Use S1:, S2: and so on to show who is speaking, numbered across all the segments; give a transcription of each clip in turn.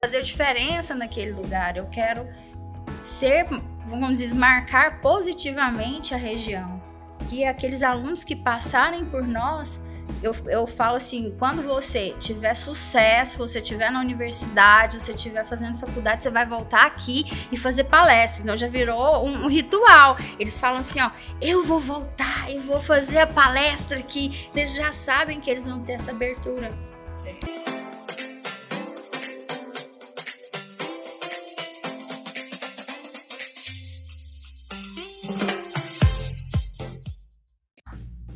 S1: fazer diferença naquele lugar, eu quero ser, vamos dizer, marcar positivamente a região. Que aqueles alunos que passarem por nós, eu falo assim, quando você tiver sucesso, você estiver na universidade, você estiver fazendo faculdade, você vai voltar aqui e fazer palestra. Então já virou um ritual. Eles falam assim, ó, eu vou voltar, eu vou fazer a palestra aqui. Eles já sabem que eles vão ter essa abertura.
S2: Sim.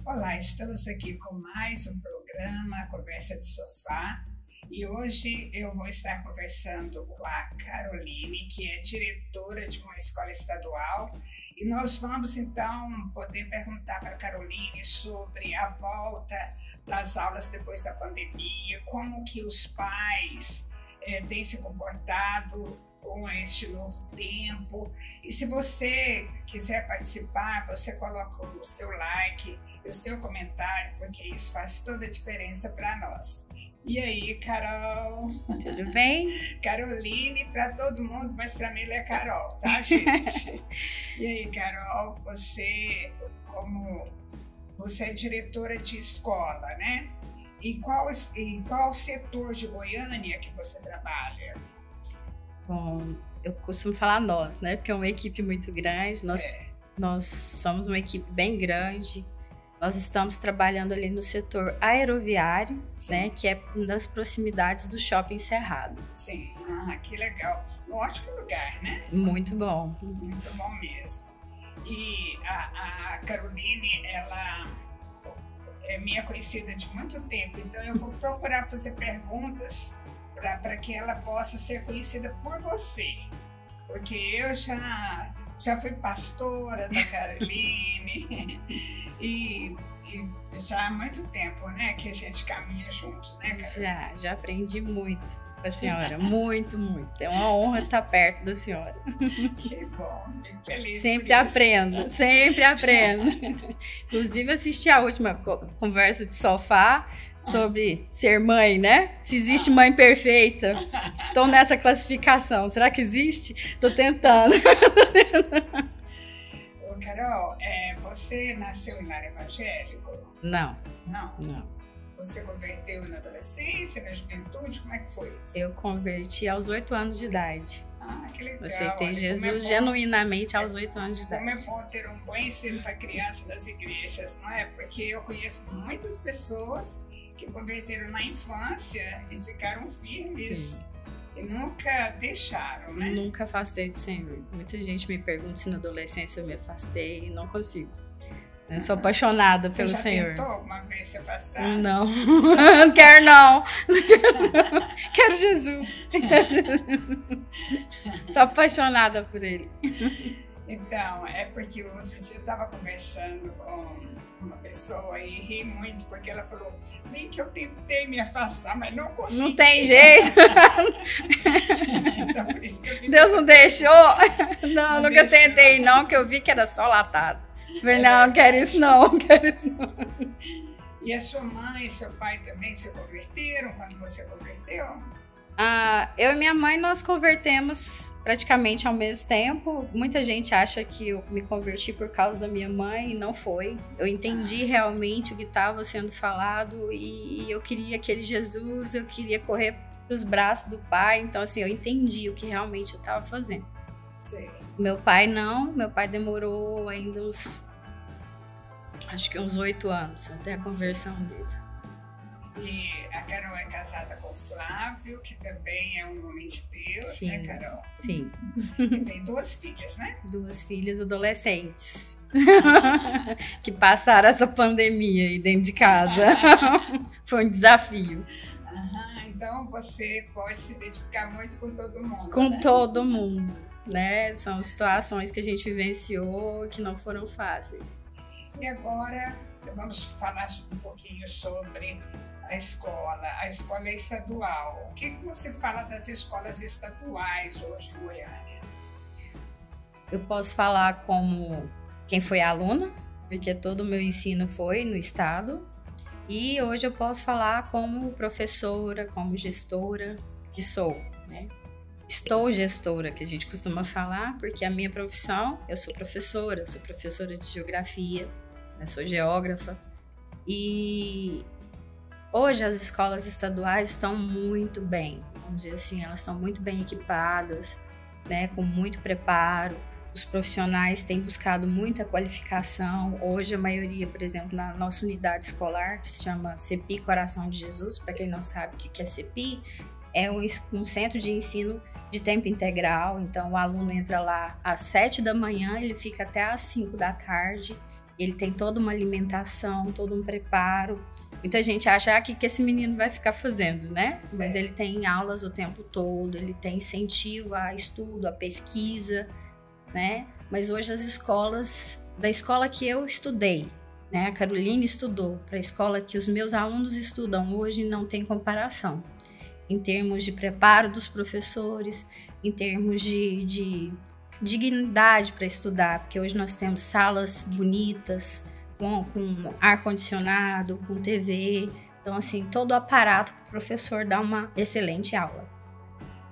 S2: Olá, estamos aqui com mais um programa, Conversa de Sofá, e hoje eu vou estar conversando com a Caroline, que é diretora de uma escola estadual, e nós vamos então poder perguntar para a Caroline sobre a volta das aulas depois da pandemia, como que os pais têm se comportado com este novo tempo. E se você quiser participar, você coloca o seu like, o seu comentário, porque isso faz toda a diferença para nós. E aí, Carol?
S1: Tudo bem?
S2: Caroline para todo mundo, mas para mim ela é Carol, tá, gente? E aí, Carol, você é diretora de escola, né? E qual setor de Goiânia que você trabalha?
S1: Bom, eu costumo falar nós, né? Porque é uma equipe muito grande, nós somos uma equipe bem grande. Nós estamos trabalhando ali no setor aeroviário, né? Que é nas proximidades do Shopping Cerrado.
S2: Sim, que legal. Um ótimo lugar, né?
S1: Muito bom.
S2: Muito bom mesmo. E a Caroline, ela é minha conhecida de muito tempo, então eu vou procurar fazer perguntas para que ela possa ser conhecida por você, porque eu já fui pastora da Caroline e já há muito tempo, né, que a gente caminha junto, né, Caroline?
S1: Já aprendi muito com a senhora, muito. É uma honra estar perto da senhora.
S2: Que bom, fico feliz.
S1: Sempre aprendo. Inclusive assisti a última conversa de sofá sobre ser mãe, né? Se existe mãe perfeita. Estou nessa classificação. Será que existe? Estou tentando.
S2: Ô, Carol, você nasceu em lar evangélico?
S1: Não.
S2: Você converteu na adolescência, na juventude? Como é que foi isso?
S1: Eu converti aos 8 anos de idade.
S2: Que legal.
S1: Aceitei Jesus genuinamente aos 8 anos de idade.
S2: Como é bom ter um bom ensino para criança das igrejas, não é? Porque eu conheço muitas pessoas que converteram na infância e ficaram firmes. Sim. E nunca deixaram, né?
S1: Nunca afastei do Senhor. Muita gente me pergunta se na adolescência eu me afastei e não consigo. Eu sou apaixonada pelo Senhor.
S2: Você já tentou alguma vez se afastar?
S1: Não. Não quero não. Quero Jesus. Sou apaixonada por Ele.
S2: Então, é porque o outro dia eu estava conversando com uma pessoa e ri muito, porque ela falou, bem que eu tentei me afastar, mas não consegui.
S1: Não tem jeito.
S2: Então, por isso que
S1: Deus não deixou. Não, nunca tentei não, que eu vi que era só latado. Falei, não quero isso não.
S2: E a sua mãe e seu pai também se converteram quando você converteu?
S1: Eu e minha mãe, nós convertemos praticamente ao mesmo tempo. Muita gente acha que eu me converti por causa da minha mãe, e não foi. Eu entendi realmente o que estava sendo falado e eu queria aquele Jesus, eu queria correr para os braços do pai. Então, assim, eu entendi o que realmente eu estava fazendo.
S2: Sim.
S1: Meu pai não, meu pai demorou ainda acho que uns 8 anos até a conversão dele.
S2: E a Carol é casada com o Flávio, que também é um homem de Deus,
S1: sim,
S2: né, Carol?
S1: Sim.
S2: E tem 2 filhas, né?
S1: 2 filhas adolescentes. Que passaram essa pandemia aí dentro de casa. Foi um desafio.
S2: Então você pode se identificar muito com todo mundo,
S1: Com
S2: né?
S1: todo mundo, né? São situações que a gente vivenciou que não foram fáceis.
S2: E agora vamos falar um pouquinho sobre a escola. A escola é estadual. O que você fala das escolas estaduais hoje em Goiânia?
S1: Eu posso falar como quem foi aluna, porque todo o meu ensino foi no estado. E hoje eu posso falar como professora, como gestora que sou, né? Estou gestora, que a gente costuma falar, porque a minha profissão, eu sou professora de geografia, né? Sou geógrafa. E hoje as escolas estaduais estão muito bem, vamos dizer assim, elas estão muito bem equipadas, né? Com muito preparo. Os profissionais têm buscado muita qualificação. Hoje a maioria, por exemplo, na nossa unidade escolar, que se chama CEPI Coração de Jesus, para quem não sabe o que é CEPI, é um centro de ensino de tempo integral. Então o aluno entra lá às 7 da manhã, ele fica até às 5 da tarde, ele tem toda uma alimentação, todo um preparo. Muita gente acha que esse menino vai ficar fazendo, né? Mas ele tem aulas o tempo todo, ele tem incentivo a estudo, a pesquisa, né? Mas hoje as escolas, da escola que eu estudei, né? A Caroline estudou, para a escola que os meus alunos estudam hoje, não tem comparação. Em termos de preparo dos professores, em termos de dignidade para estudar, porque hoje nós temos salas bonitas, com ar-condicionado, com TV. Então, assim, todo o aparato para o professor dar uma excelente aula.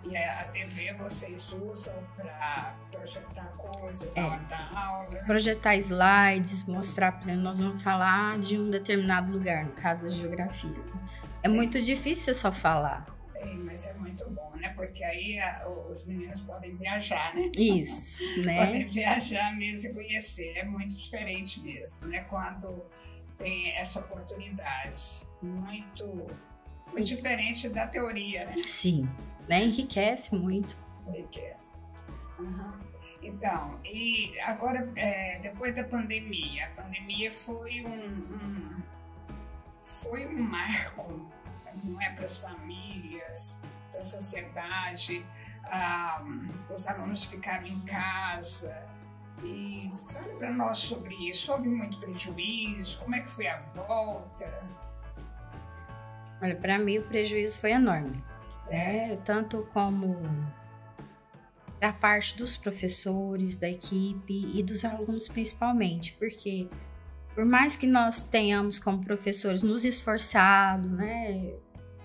S2: E a TV vocês usam para projetar coisas na hora da aula?
S1: Projetar slides, mostrar, por exemplo, nós vamos falar de um determinado lugar, no caso da geografia. É muito difícil só falar.
S2: Mas é muito bom, né? Porque aí os meninos podem viajar, né?
S1: Isso, né?
S2: Podem viajar mesmo e conhecer. É muito diferente mesmo, né? Quando tem essa oportunidade. Muito diferente da teoria, né?
S1: Sim, né? Enriquece muito.
S2: Enriquece. Uhum. Então, e agora, depois da pandemia, a pandemia foi um marco, não é, para as famílias, para a sociedade. Os alunos ficaram em casa. E fale para nós sobre isso. Houve muito prejuízo? Como é que foi a volta?
S1: Olha, para mim o prejuízo foi enorme, né? Tanto como da parte dos professores, da equipe e dos alunos principalmente, porque por mais que nós tenhamos como professores nos esforçado, né,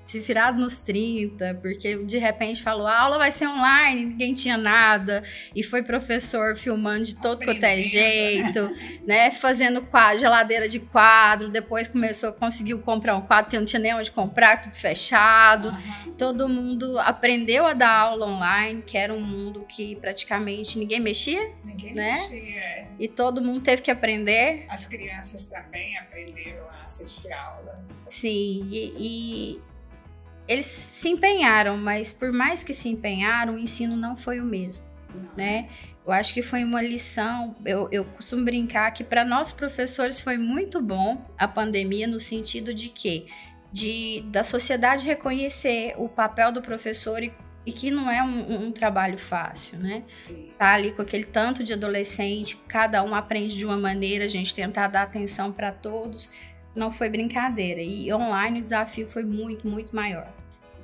S1: se virado nos 30, porque de repente falou, a aula vai ser online, ninguém tinha nada, e foi professor filmando de todo quanto é jeito, né, fazendo geladeira de quadro, depois conseguiu comprar um quadro, porque não tinha nem onde comprar, tudo fechado. Todo mundo aprendeu a dar aula online, que era um mundo que praticamente ninguém mexia, né? Mexia. E todo mundo teve que aprender.
S2: As crianças também aprenderam a assistir a aula.
S1: Sim, e eles se empenharam, mas por mais que se empenharam, o ensino não foi o mesmo, né? Eu acho que foi uma lição, eu costumo brincar que para nós professores foi muito bom a pandemia, no sentido de que da sociedade reconhecer o papel do professor e que não é um trabalho fácil, né? Sim. Tá ali com aquele tanto de adolescente, cada um aprende de uma maneira, a gente tentar dar atenção para todos. Não foi brincadeira, e online o desafio foi muito, muito maior.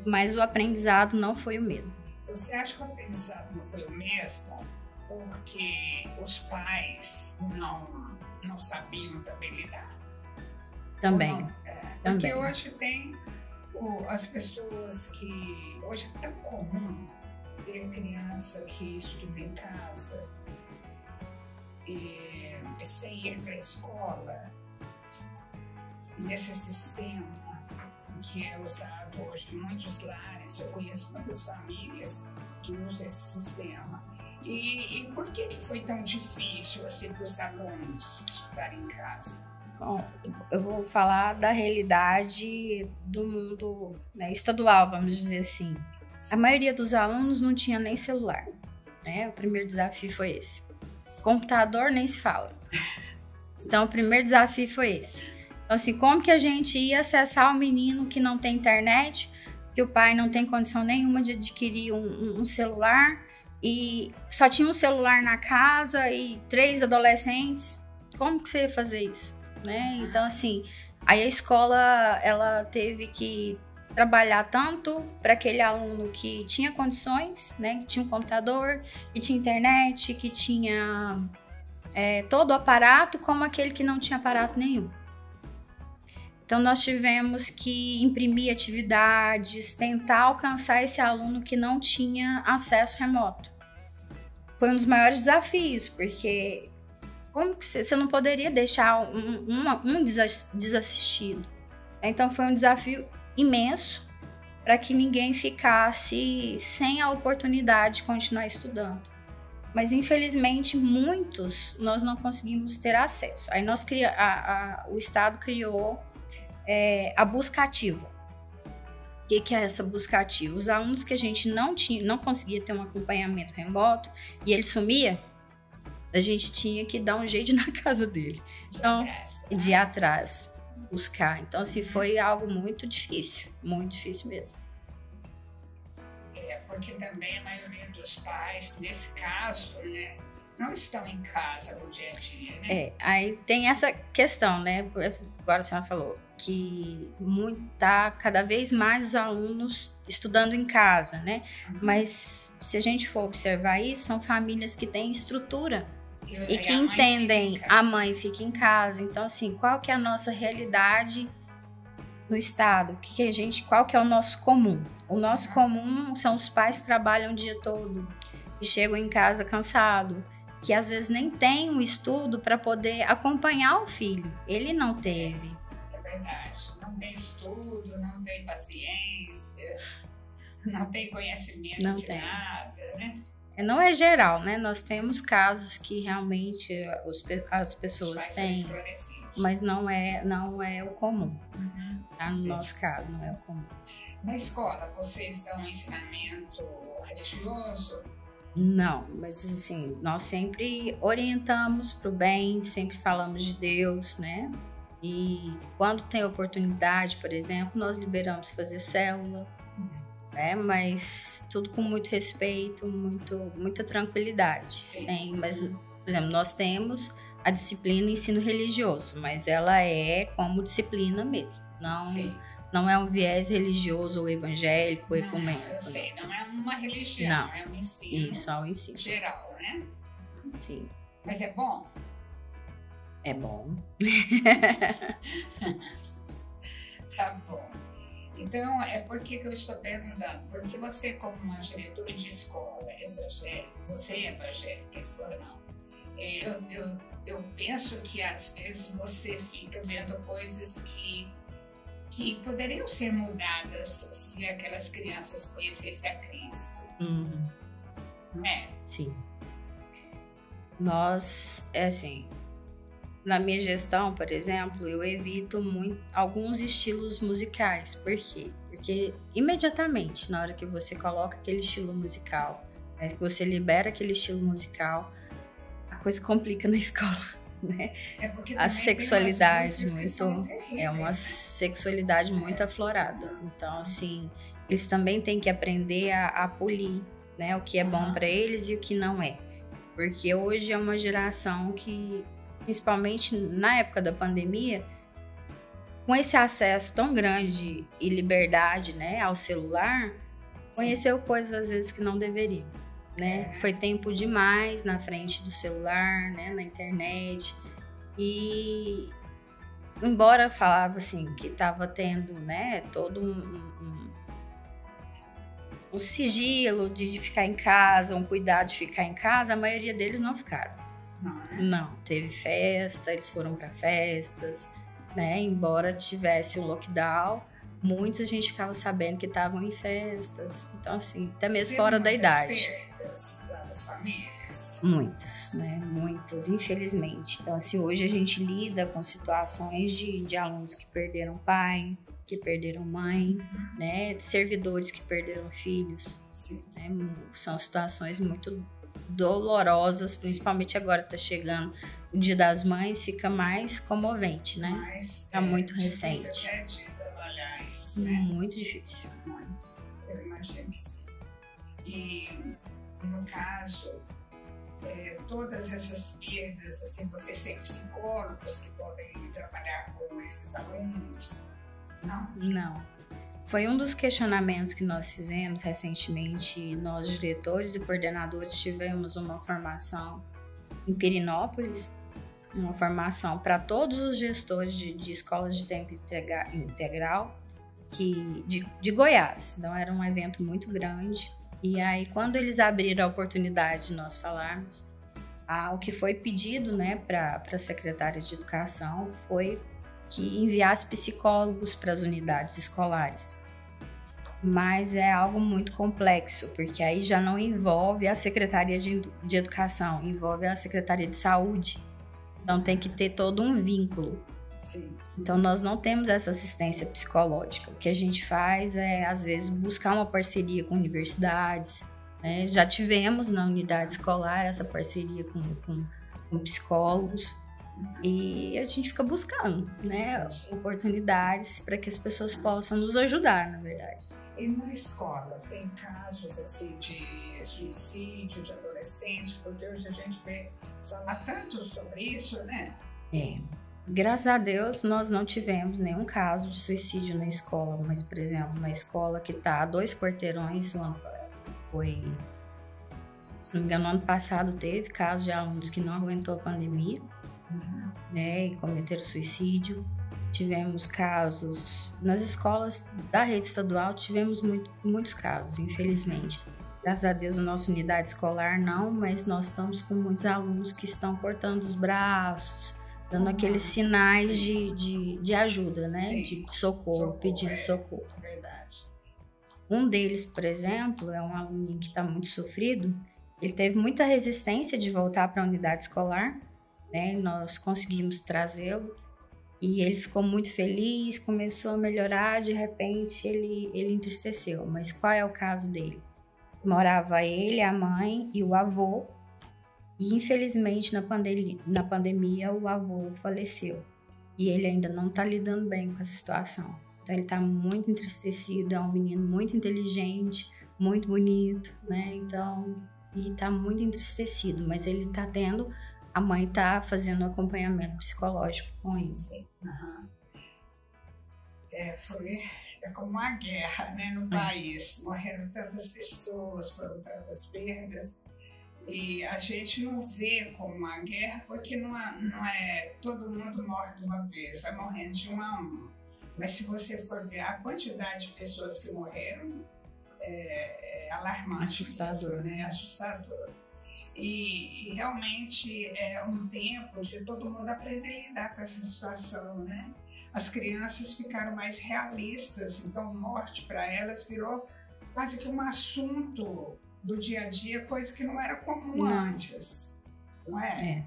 S1: Mas o aprendizado não foi o mesmo.
S2: Você acha que o aprendizado não foi o mesmo porque os pais não sabiam também lidar?
S1: Também.
S2: Porque hoje tem as pessoas que... Hoje é tão comum ter criança que estuda em casa e sem ir para a escola. Nesse sistema que é usado hoje em muitos lares, eu conheço muitas famílias que usam esse sistema. E por que foi tão difícil assim, para os alunos estudarem em casa?
S1: Bom, eu vou falar da realidade do mundo, né, estadual, vamos dizer assim. A maioria dos alunos não tinha nem celular, né? O primeiro desafio foi esse. Computador nem se fala. Então, o primeiro desafio foi esse. Então, assim, como que a gente ia acessar o menino que não tem internet, que o pai não tem condição nenhuma de adquirir um celular e só tinha um celular na casa e 3 adolescentes? Como que você ia fazer isso, né? Então, assim, aí a escola, ela teve que trabalhar tanto para aquele aluno que tinha condições, né, que tinha um computador, que tinha internet, que tinha todo o aparato, como aquele que não tinha aparato nenhum. Então, nós tivemos que imprimir atividades, tentar alcançar esse aluno que não tinha acesso remoto. Foi um dos maiores desafios, porque como que você não poderia deixar um desassistido? Então, foi um desafio imenso para que ninguém ficasse sem a oportunidade de continuar estudando. Mas, infelizmente, muitos nós não conseguimos ter acesso. Aí o Estado criou a busca ativa. O que é essa busca ativa? Os alunos que a gente não conseguia ter um acompanhamento remoto e ele sumia, a gente tinha que dar um jeito na casa dele. Então, de ir atrás, buscar. Então, assim, foi algo muito difícil mesmo.
S2: Porque também a maioria dos pais, nesse caso, né, não estão em casa no dia a dia, né?
S1: Aí tem essa questão, né? Agora a senhora falou que tá cada vez mais os alunos estudando em casa, né? Mas se a gente for observar isso, são famílias que têm estrutura e que entendem a mãe fica em casa. Então, assim, qual que é a nossa realidade no estado? Qual que é o nosso comum? O nosso comum são os pais que trabalham o dia todo e chegam em casa cansado, que às vezes nem tem um estudo para poder acompanhar o filho. Ele não teve.
S2: É verdade. Não tem estudo, não tem paciência, não tem conhecimento nada, né?
S1: Não é geral, né? Nós temos casos que realmente as pessoas têm, mas não é o comum. Tá? No nosso caso, não é o comum.
S2: Na escola, vocês dão um ensinamento religioso?
S1: Não, mas assim, nós sempre orientamos para o bem, sempre falamos de Deus, né? E quando tem oportunidade, por exemplo, nós liberamos fazer célula, né? Mas tudo com muito respeito, muita tranquilidade. Mas, por exemplo, nós temos a disciplina ensino religioso, mas ela é como disciplina mesmo, não é um viés religioso ou evangélico ou ecumênico.
S2: Eu sei, não é uma religião, é um ensino.
S1: Isso, é um ensino
S2: geral, né?
S1: Sim.
S2: Mas é bom?
S1: É bom.
S2: Tá bom. Então, por que eu estou perguntando? Porque você, como uma diretora de escola evangélica, você é evangélica, escola não. Eu penso que às vezes você fica vendo coisas que poderiam ser mudadas se aquelas crianças conhecessem a Cristo. Não é?
S1: Sim. Nós, na minha gestão, por exemplo, eu evito alguns estilos musicais. Por quê? Porque imediatamente, na hora que você coloca aquele estilo musical, que você libera aquele estilo musical, a coisa complica na escola. Né? A sexualidade uma sexualidade muito aflorada. Então, assim, eles também têm que aprender a polir, né, o que é bom para eles e o que não é. Porque hoje é uma geração que, principalmente na época da pandemia, com esse acesso tão grande e liberdade, né, ao celular, conheceu coisas às vezes que não deveriam. Né? Foi tempo demais na frente do celular, né? Na internet. E embora falava assim que estava tendo, né, todo um sigilo de ficar em casa, um cuidado de ficar em casa, a maioria deles não ficaram. Não, teve festa, eles foram para festas, né? Embora tivesse um lockdown, muita gente ficava sabendo que estavam em festas. Então, assim, até mesmo fora da idade.
S2: Das famílias?
S1: Muitas, né? Muitas, infelizmente. Então, assim, hoje a gente lida com situações de alunos que perderam pai, que perderam mãe, né? De servidores que perderam filhos. Né? São situações muito dolorosas, principalmente agora que tá chegando o Dia das Mães, fica mais comovente, né? Tá muito recente.
S2: Né?
S1: Muito difícil.
S2: Muito. Eu imagino que sim. E, no caso, todas essas perdas, assim, vocês têm psicólogos que podem trabalhar com esses alunos? Não?
S1: Não. Foi um dos questionamentos que nós fizemos recentemente. Nós, diretores e coordenadores, tivemos uma formação em Pirenópolis uma formação para todos os gestores de escolas de tempo integral de Goiás. Então era um evento muito grande. E aí, quando eles abriram a oportunidade de nós falarmos, o que foi pedido, né, para a secretária de Educação foi que enviasse psicólogos para as unidades escolares. Mas é algo muito complexo, porque aí já não envolve a Secretaria de Educação, envolve a Secretaria de Saúde. Então tem que ter todo um vínculo.
S2: Sim.
S1: Então nós não temos essa assistência psicológica. O que a gente faz é, às vezes, buscar uma parceria com universidades, né? Já tivemos na unidade escolar essa parceria com psicólogos. E a gente fica buscando, né, oportunidades para que as pessoas possam nos ajudar, na verdade.
S2: E na escola, tem casos assim de suicídio de adolescentes? Porque hoje a gente vê falar tanto sobre isso, né?
S1: Graças a Deus, nós não tivemos nenhum caso de suicídio na escola, mas, por exemplo, uma escola que está a 2 quarteirões, se não me engano, no ano passado teve casos de alunos que não aguentou a pandemia, né, e cometeram suicídio. Tivemos casos nas escolas da rede estadual, tivemos muitos casos, infelizmente. Graças a Deus, a nossa unidade escolar não, mas nós estamos com muitos alunos que estão cortando os braços, dando aqueles sinais de ajuda, né? Sim. De socorro, pedindo socorro.
S2: Verdade.
S1: Um deles, por exemplo, é um aluno que está muito sofrido. Ele teve muita resistência de voltar para a unidade escolar, né? Nós conseguimos trazê-lo e ele ficou muito feliz, começou a melhorar, de repente ele entristeceu. Mas qual é o caso dele? Morava ele, a mãe e o avô, e infelizmente na pandemia o avô faleceu e ele ainda não está lidando bem com essa situação. Então ele está muito entristecido, é um menino muito inteligente, muito bonito, né? Então, e está muito entristecido, mas ele está tendo, a mãe está fazendo um acompanhamento psicológico com isso.
S2: Uhum. Foi como uma guerra, né, no país. Morreram tantas pessoas, foram tantas perdas. E a gente não vê como uma guerra, porque não é todo mundo morre de uma vez, vai morrendo de uma a uma. Mas se você for ver a quantidade de pessoas que morreram, é alarmante.
S1: Assustador.
S2: Isso, né? Assustador. E realmente é um tempo de todo mundo aprender a lidar com essa situação, né? As crianças ficaram mais realistas, então morte para elas virou quase que um assunto do dia a dia, coisa que não era comum antes, não é?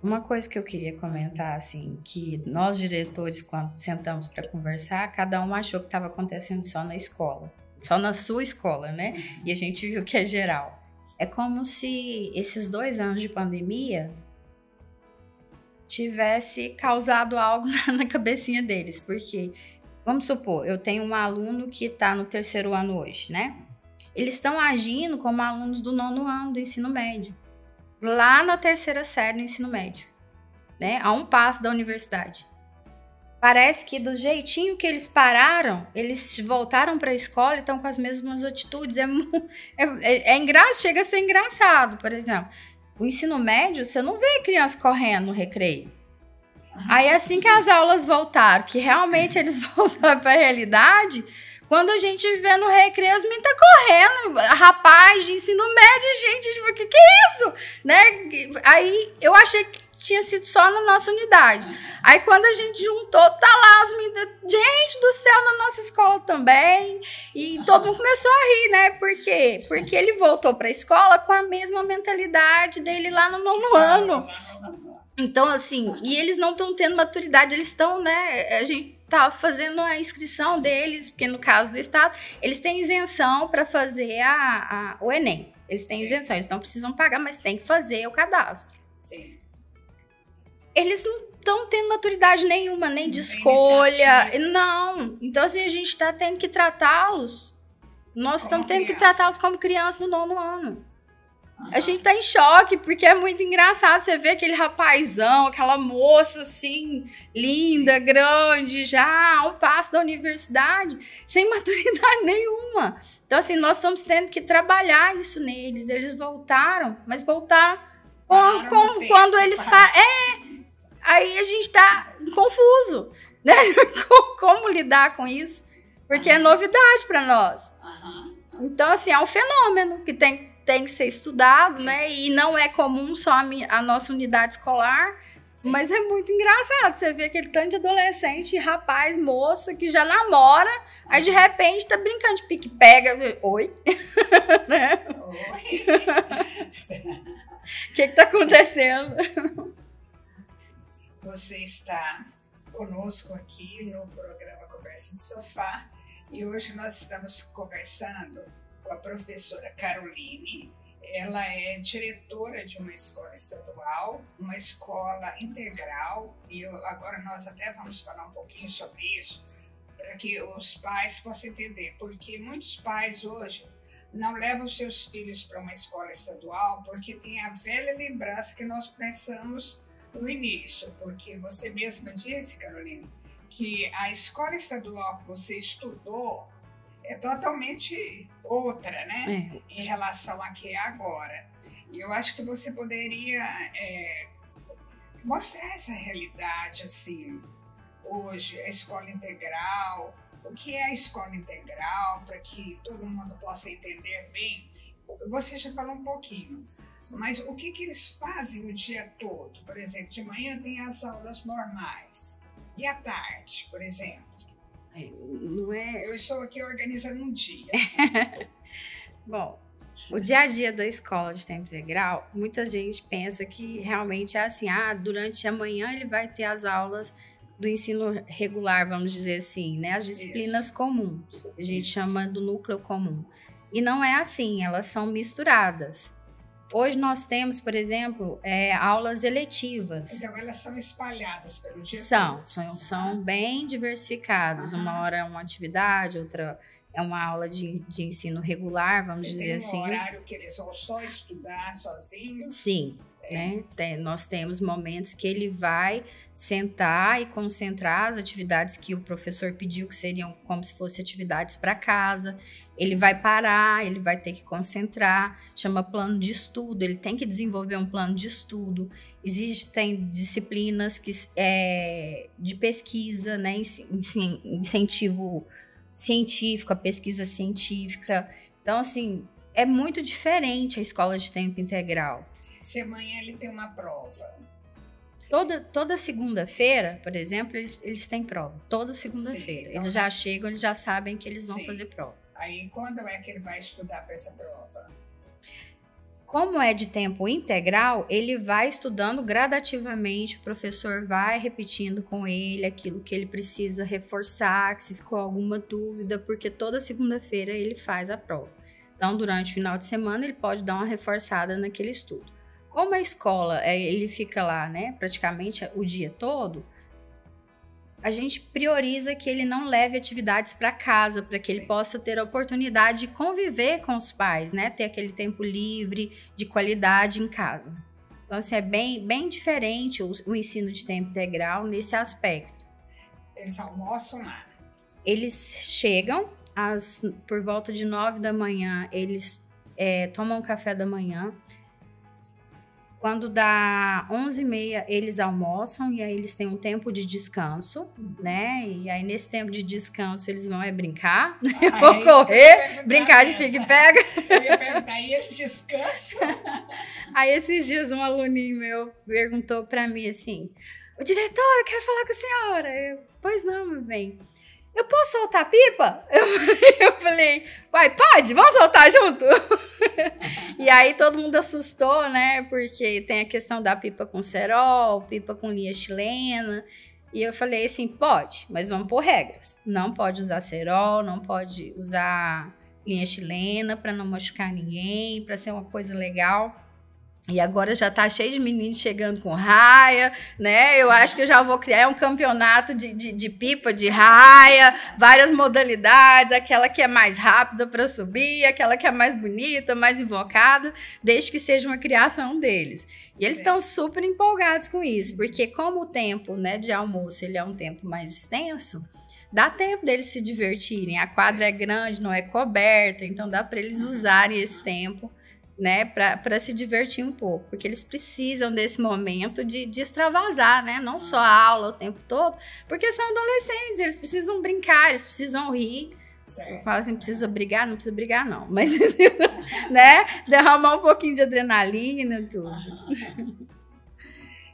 S1: Uma coisa que eu queria comentar, assim, que nós diretores, quando sentamos para conversar, cada um achou que estava acontecendo só na escola, só na sua escola, né? E a gente viu que é geral. É como se esses 2 anos de pandemia tivesse causado algo na cabecinha deles, porque, vamos supor, eu tenho um aluno que está no 3º ano hoje, né? Eles estão agindo como alunos do 9º ano do ensino médio, lá na 3ª série do ensino médio, né? A um passo da universidade. Parece que do jeitinho que eles pararam, eles voltaram para a escola e estão com as mesmas atitudes. Chega a ser engraçado, por exemplo. O ensino médio, você não vê criança correndo no recreio. Aí assim que as aulas voltaram, que realmente eles voltaram para a realidade, quando a gente vê no recreio, os meninos tá correndo, rapaz de ensino médio, gente, tipo, que é isso? Né? Aí eu achei que tinha sido só na nossa unidade. Aí quando a gente juntou, tá lá os meninos, gente do céu, na nossa escola também. E todo mundo começou a rir, né? Por quê? Porque ele voltou pra escola com a mesma mentalidade dele lá no 9º ano. Então, assim, e eles não estão tendo maturidade, eles estão, né? A gente tá fazendo a inscrição deles, porque no caso do estado, eles têm isenção para fazer o Enem. Eles têm isenção, eles não precisam pagar, mas tem que fazer o cadastro.
S2: Sim.
S1: Eles não estão tendo maturidade nenhuma, nem de escolha. Não. Então, assim, a gente está tendo que tratá-los. Nós estamos tendo que tratá-los como crianças do 9º ano. A gente tá em choque, porque é muito engraçado. Você vê aquele rapazão, aquela moça assim, linda, grande, já a um passo da universidade, sem maturidade nenhuma. Então, assim, nós estamos tendo que trabalhar isso neles. Eles voltaram, mas voltaram Quando eles param. Aí a gente tá confuso, né? Como lidar com isso? Porque é novidade para nós. Então, assim, é um fenômeno que tem que ser estudado, né? E não é comum só a nossa unidade escolar. Sim. Mas é muito engraçado você ver aquele tanto de adolescente, rapaz, moça, que já namora, aí de repente tá brincando de pique-pega. Oi? Né?
S2: Oi?
S1: O que tá acontecendo?
S2: Você está conosco aqui no programa Conversa de Sofá e hoje nós estamos conversando com a professora Caroline. Ela é diretora de uma escola estadual, uma escola integral, e agora nós até vamos falar um pouquinho sobre isso, para que os pais possam entender, porque muitos pais hoje não levam seus filhos para uma escola estadual porque tem a velha lembrança que nós pensamos no início, porque você mesma disse, Caroline, que a escola estadual que você estudou é totalmente outra, né? Em relação a que é agora. E eu acho que você poderia mostrar essa realidade, assim, hoje, a escola integral, o que é a escola integral, para que todo mundo possa entender bem. Você já falou um pouquinho, mas o que eles fazem o dia todo? Por exemplo, de manhã tem as aulas normais, e à tarde, por exemplo?
S1: Não é...
S2: Eu estou aqui organizando um dia.
S1: Bom, o dia a dia da escola de tempo integral, muita gente pensa que realmente é assim, durante a manhã ele vai ter as aulas do ensino regular, vamos dizer assim, né? As disciplinas comuns, a gente chama do núcleo comum. E não é assim, elas são misturadas. Hoje nós temos, por exemplo, aulas eletivas.
S2: Então, elas são espalhadas pelo dia
S1: todo? São bem diversificadas. Uma hora é uma atividade, outra é uma aula de ensino regular, vamos dizer assim.
S2: Tem um horário que eles vão só estudar sozinhos?
S1: Sim, né? Nós temos momentos que ele vai sentar e concentrar as atividades que o professor pediu, que seriam como se fossem atividades para casa. Ele vai parar, ele vai ter que concentrar, chama plano de estudo, ele tem que desenvolver um plano de estudo. Existem disciplinas de pesquisa, né? Incentivo científico, a pesquisa científica. Então, assim, é muito diferente a escola de tempo integral.
S2: Se amanhã ele tem uma prova.
S1: Toda segunda-feira, por exemplo, eles têm prova. Toda segunda-feira. Então, eles já chegam, eles já sabem que eles vão fazer prova.
S2: Aí, quando é que ele vai estudar para essa prova?
S1: Como é de tempo integral, ele vai estudando gradativamente, o professor vai repetindo com ele aquilo que ele precisa reforçar, que se ficou alguma dúvida, porque toda segunda-feira ele faz a prova. Então, durante o final de semana, ele pode dar uma reforçada naquele estudo. Como a escola, ele fica lá, né, praticamente o dia todo, a gente prioriza que ele não leve atividades para casa, para que ele possa ter a oportunidade de conviver com os pais, né? Ter aquele tempo livre, de qualidade em casa. Então, assim, é bem diferente o ensino de tempo integral nesse aspecto.
S2: Eles almoçam lá?
S1: Eles chegam, por volta de 9 da manhã, eles tomam café da manhã. Quando dá 11h30, eles almoçam e aí eles têm um tempo de descanso, né? E aí, nesse tempo de descanso, eles vão brincar, vão correr, brincar de pique-pega.
S2: Eu ia perguntar, e eles descansam?
S1: Aí, esses dias, um aluninho meu perguntou pra mim assim, diretor, eu quero falar com a senhora. Pois não, meu bem. Eu posso soltar pipa? Eu falei, vai, pode? Vamos soltar junto? E aí todo mundo assustou, né? Porque tem a questão da pipa com cerol, pipa com linha chilena. E eu falei assim, pode, mas vamos pôr regras. Não pode usar cerol, não pode usar linha chilena para não machucar ninguém, para ser uma coisa legal. E agora já tá cheio de meninos chegando com raia, né? Eu acho que eu já vou criar um campeonato de pipa, de raia, várias modalidades, aquela que é mais rápida para subir, aquela que é mais bonita, mais invocada, desde que seja uma criação deles. E eles estão super empolgados com isso, porque como o tempo, né, de almoço ele é um tempo mais extenso, dá tempo deles se divertirem. A quadra é grande, não é coberta, então dá para eles usarem esse tempo né, para se divertir um pouco, porque eles precisam desse momento de extravasar, né, não só a aula o tempo todo, porque são adolescentes, eles precisam brincar, eles precisam rir. Eu falo assim, precisa brigar? Não precisa brigar, não, mas, né, derramar um pouquinho de adrenalina e tudo.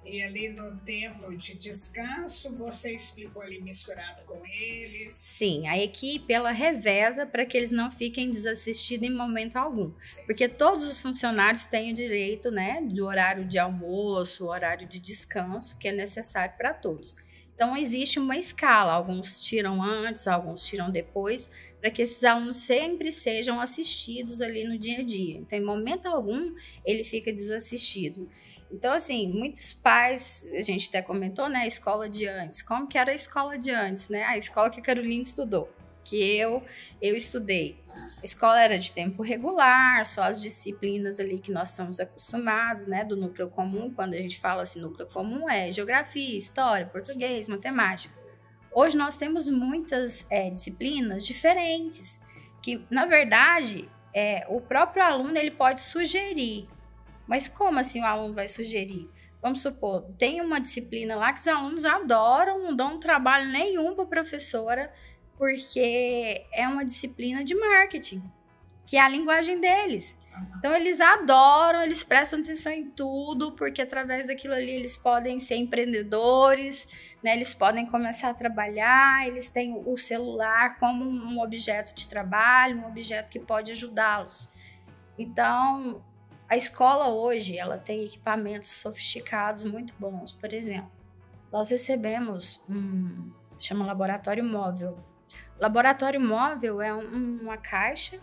S2: E ali no tempo de descanso, vocês ficam ali misturados com eles?
S1: Sim, a equipe, ela reveza para que eles não fiquem desassistidos em momento algum. Sim. Porque todos os funcionários têm o direito, né, do horário de almoço, horário de descanso, que é necessário para todos. Então, existe uma escala, alguns tiram antes, alguns tiram depois, para que esses alunos sempre sejam assistidos ali no dia a dia. Então, em momento algum, ele fica desassistido. Então, assim, muitos pais, a gente até comentou, né, a escola de antes. Como que era a escola de antes, né? A escola que a Caroline estudou, que eu estudei. A escola era de tempo regular, só as disciplinas ali que nós estamos acostumados, né, do núcleo comum. Quando a gente fala assim, núcleo comum é geografia, história, português, matemática. Hoje nós temos muitas disciplinas diferentes, que, na verdade, o próprio aluno ele pode sugerir. Mas como assim o aluno vai sugerir? Vamos supor, tem uma disciplina lá que os alunos adoram, não dão trabalho nenhum para a professora, porque é uma disciplina de marketing, que é a linguagem deles. Então, eles adoram, eles prestam atenção em tudo, porque através daquilo ali eles podem ser empreendedores, né? Eles podem começar a trabalhar, eles têm o celular como um objeto de trabalho, um objeto que pode ajudá-los. Então, a escola hoje, ela tem equipamentos sofisticados muito bons. Por exemplo, nós recebemos chama laboratório móvel. Laboratório móvel é uma caixa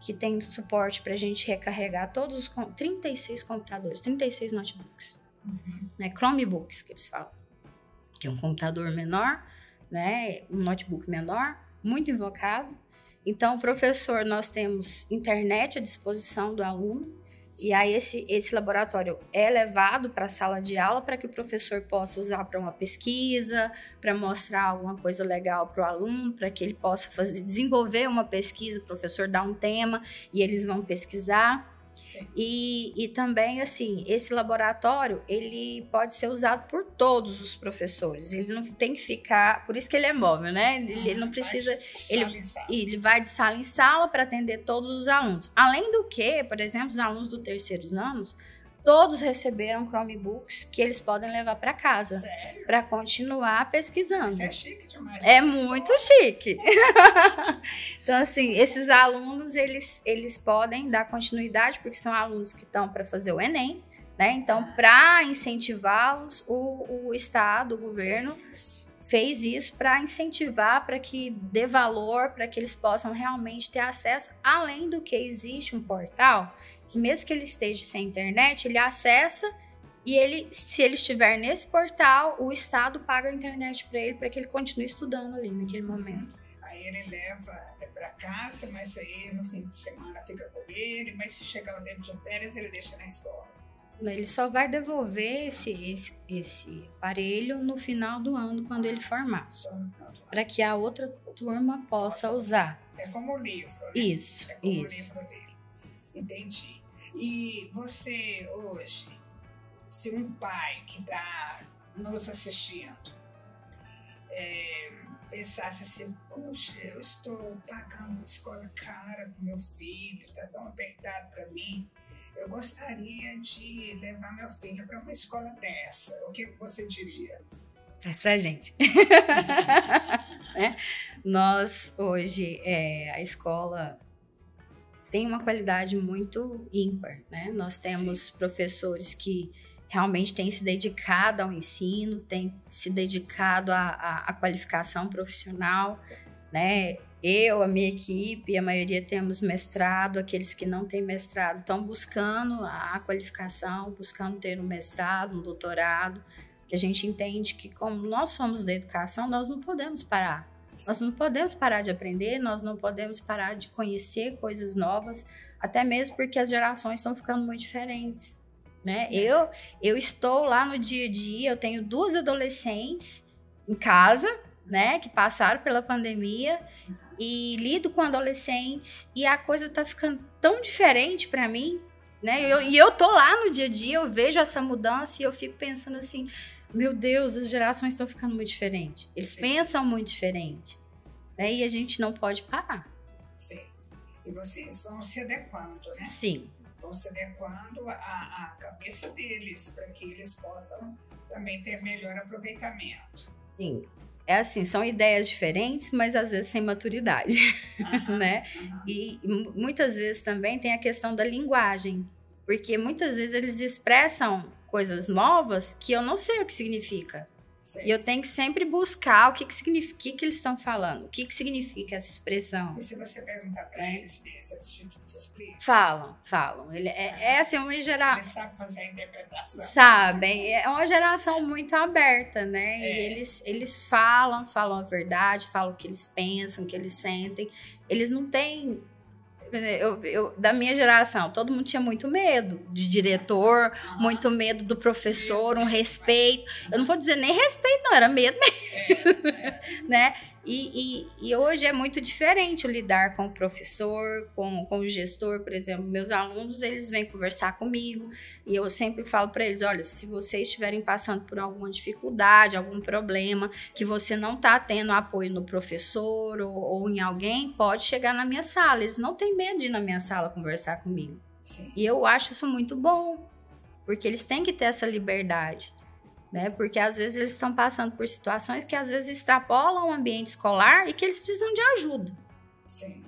S1: que tem suporte para a gente recarregar todos os 36 computadores, 36 notebooks, né? Chromebooks que eles falam, que é um computador menor, né? Um notebook menor, muito invocado. Então, o professor, nós temos internet à disposição do aluno, e aí esse laboratório é levado para a sala de aula para que o professor possa usar para uma pesquisa, para mostrar alguma coisa legal para o aluno, para que ele possa desenvolver uma pesquisa, o professor dá um tema e eles vão pesquisar. E também, assim, esse laboratório, ele pode ser usado por todos os professores, ele não tem que ficar, por isso que ele é móvel, né? Ele não precisa, ele vai de sala em sala para atender todos os alunos. Além do que, por exemplo, os alunos do terceiros anos, todos receberam Chromebooks que eles podem levar para casa para continuar pesquisando. Isso
S2: é chique demais.
S1: É muito chique. Então, assim, esses alunos, eles podem dar continuidade, porque são alunos que estão para fazer o Enem, né? Então, para incentivá-los, o Estado, o governo, fez isso para incentivar, para que dê valor, para que eles possam realmente ter acesso, além do que existe um portal que mesmo que ele esteja sem internet, ele acessa e se ele estiver nesse portal, o Estado paga a internet para ele, para que ele continue estudando ali naquele momento.
S2: Aí ele leva para casa, mas aí no fim de semana fica com ele, mas se chegar o tempo de férias, ele deixa na escola.
S1: Ele só vai devolver esse aparelho no final do ano, quando ele formar, para que a outra turma possa usar.
S2: É como o livro, né?
S1: Isso,
S2: é como
S1: isso.
S2: O livro dele. Entendi. E você hoje, se um pai que está nos assistindo pensasse assim, puxa, eu estou pagando uma escola cara para meu filho, está tão apertado para mim, eu gostaria de levar meu filho para uma escola dessa, o que você diria?
S1: Faz pra gente. Nós, hoje, a escola tem uma qualidade muito ímpar, né? Nós temos professores que realmente têm se dedicado ao ensino, têm se dedicado à qualificação profissional, né? Eu, a minha equipe, a maioria temos mestrado, aqueles que não têm mestrado estão buscando a qualificação, buscando ter um mestrado, um doutorado, que a gente entende que, como nós somos da educação, nós não podemos parar. Nós não podemos parar de aprender, nós não podemos parar de conhecer coisas novas, até mesmo porque as gerações estão ficando muito diferentes, né? Eu estou lá no dia a dia, eu tenho 2 adolescentes em casa, né, que passaram pela pandemia e lido com adolescentes e a coisa tá ficando tão diferente para mim, né? E eu tô lá no dia a dia, eu vejo essa mudança e eu fico pensando assim, meu Deus, as gerações estão ficando muito diferentes. Eles pensam muito diferente, né? E a gente não pode parar.
S2: Sim. E vocês vão se adequando, né?
S1: Sim.
S2: Vão se adequando à cabeça deles, para que eles possam também ter melhor aproveitamento.
S1: Sim. É assim, são ideias diferentes, mas às vezes sem maturidade, né? E muitas vezes também tem a questão da linguagem, porque muitas vezes eles expressam coisas novas que eu não sei o que significa. Sim. E eu tenho que sempre buscar o que significa, o que eles estão falando, o que significa essa expressão.
S2: E se você perguntar para eles, eles te explicam?
S1: Falam. Ele é assim, uma geração.
S2: Eles sabem fazer a interpretação.
S1: Sabem, é uma geração muito aberta, né? E eles falam a verdade, falam o que eles pensam, o que eles sentem. Eles não têm. Da minha geração, todo mundo tinha muito medo de diretor, muito medo do professor, um respeito. Eu não vou dizer nem respeito, não, era medo mesmo, né? E hoje é muito diferente o lidar com o professor, com o gestor, por exemplo. Meus alunos, eles vêm conversar comigo e eu sempre falo para eles, olha, se vocês estiverem passando por alguma dificuldade, algum problema, que você não está tendo apoio no professor ou em alguém, pode chegar na minha sala. Eles não têm medo de ir na minha sala conversar comigo. Sim. E eu acho isso muito bom, porque eles têm que ter essa liberdade. Né? Porque às vezes eles estão passando por situações que às vezes extrapolam o ambiente escolar e que eles precisam de ajuda.
S2: Sim.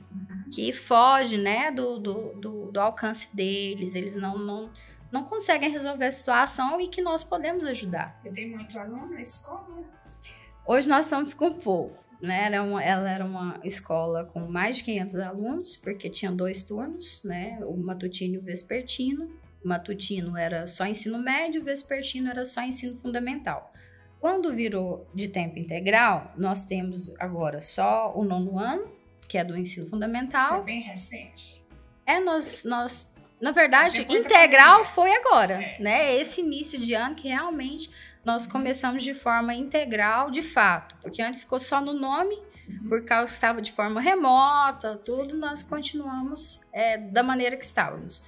S1: Que foge, né, do alcance deles, eles não conseguem resolver a situação e que nós podemos ajudar.
S2: E tem muito aluno na escola?
S1: Hoje nós estamos com pouco, né? Ela era uma escola com mais de 500 alunos, porque tinha 2 turnos, né? O matutino e o vespertino. O matutino era só ensino médio, o vespertino era só ensino fundamental. Quando virou de tempo integral, nós temos agora só o 9º ano, que é do ensino fundamental.
S2: Isso é bem recente.
S1: Nós na verdade, integral foi agora, né? Esse início de ano que realmente nós começamos de forma integral, de fato, porque antes ficou só no nome, por causa que estava de forma remota, tudo, nós continuamos da maneira que estávamos.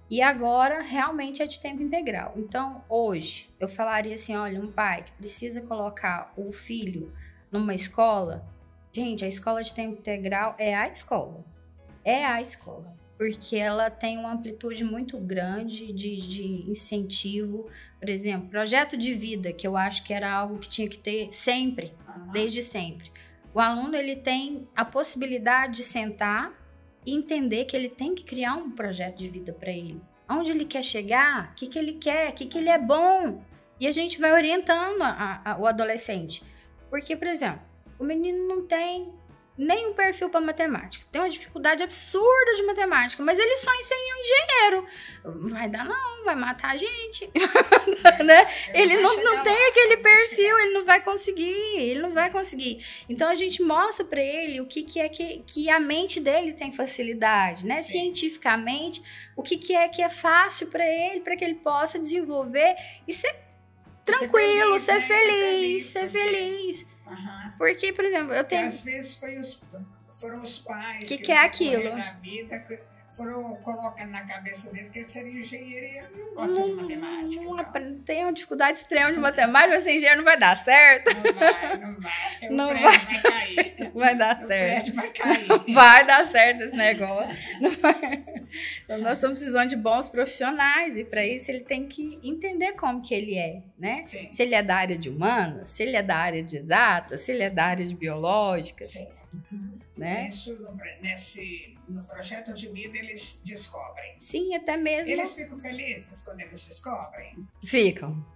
S1: E agora, realmente, é de tempo integral. Então, hoje, eu falaria assim, olha, um pai que precisa colocar o filho numa escola, gente, a escola de tempo integral é a escola. É a escola. Porque ela tem uma amplitude muito grande de incentivo. Por exemplo, projeto de vida, que eu acho que era algo que tinha que ter sempre, desde sempre. O aluno, ele tem a possibilidade de sentar e entender que ele tem que criar um projeto de vida para ele. Onde ele quer chegar, o que ele quer, o que ele é bom. E a gente vai orientando o adolescente. Porque, por exemplo, o menino não tem nem um perfil para matemática. Tem uma dificuldade absurda de matemática, mas ele sonha em ser um engenheiro. Vai dar não, vai matar a gente. Né? Ele não tem aquele perfil, ele não vai conseguir. Então a gente mostra para ele o que é que a mente dele tem facilidade, né? Cientificamente, o que é fácil para ele, para que ele possa desenvolver e ser tranquilo, ser feliz. Porque, por exemplo, eu tenho...
S2: Às vezes foram os pais
S1: que é aquilo?
S2: Na vida, foram colocando na cabeça dele que ele seria engenheiro e ele não gosta de matemática.
S1: Tem uma dificuldade extrema de matemática, mas ser engenheiro não vai dar certo.
S2: Não vai. Vai cair.
S1: Vai dar certo.
S2: Vai cair.
S1: Vai dar certo esse negócio. Então, nós estamos precisando de bons profissionais e para isso ele tem que entender como que ele é, né?
S2: Sim.
S1: Se ele é da área de humanas, se ele é da área de exatas, se ele é da área de biológicas.
S2: Sim.
S1: Né?
S2: Isso no projeto de vida eles descobrem.
S1: Sim, até mesmo.
S2: Eles ficam felizes quando eles descobrem?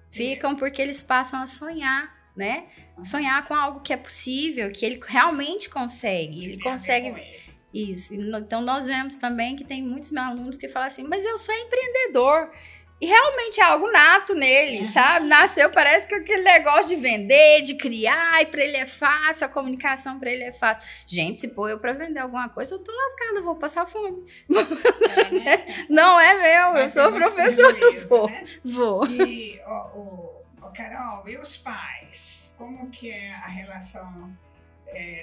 S1: Ficam porque eles passam a sonhar, né? Sonhar com algo que é possível, que ele realmente consegue. Ele consegue isso. Então nós vemos também que tem muitos alunos que falam assim, mas eu sou empreendedor. E realmente é algo nato nele, sabe? Nasceu, parece que aquele negócio de vender, de criar, e para ele é fácil, a comunicação para ele é fácil. Gente, se pôr eu para vender alguma coisa, eu tô lascada, eu vou passar fome. Não é meu, eu sou professora. Vou.
S2: E, Carol, e os pais? Como que é a relação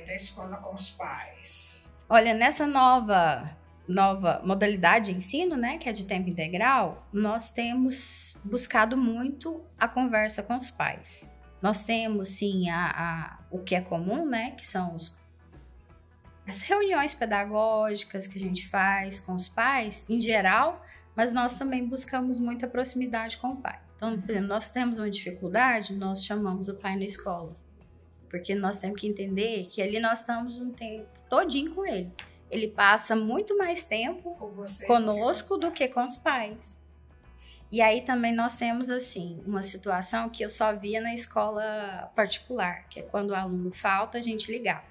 S2: da escola com os pais?
S1: Olha, nessa nova nova modalidade de ensino, né, que é de tempo integral, nós temos buscado muito a conversa com os pais. Nós temos, sim, o que é comum, né, que são as reuniões pedagógicas que a gente faz com os pais, em geral, mas nós também buscamos muita proximidade com o pai. Então, por exemplo, nós temos uma dificuldade, nós chamamos o pai na escola, porque nós temos que entender que ali nós estamos um tempo todinho com ele. Ele passa muito mais tempo conosco do que com os pais. E aí também nós temos, assim, uma situação que eu só via na escola particular, que é quando o aluno falta, a gente ligava.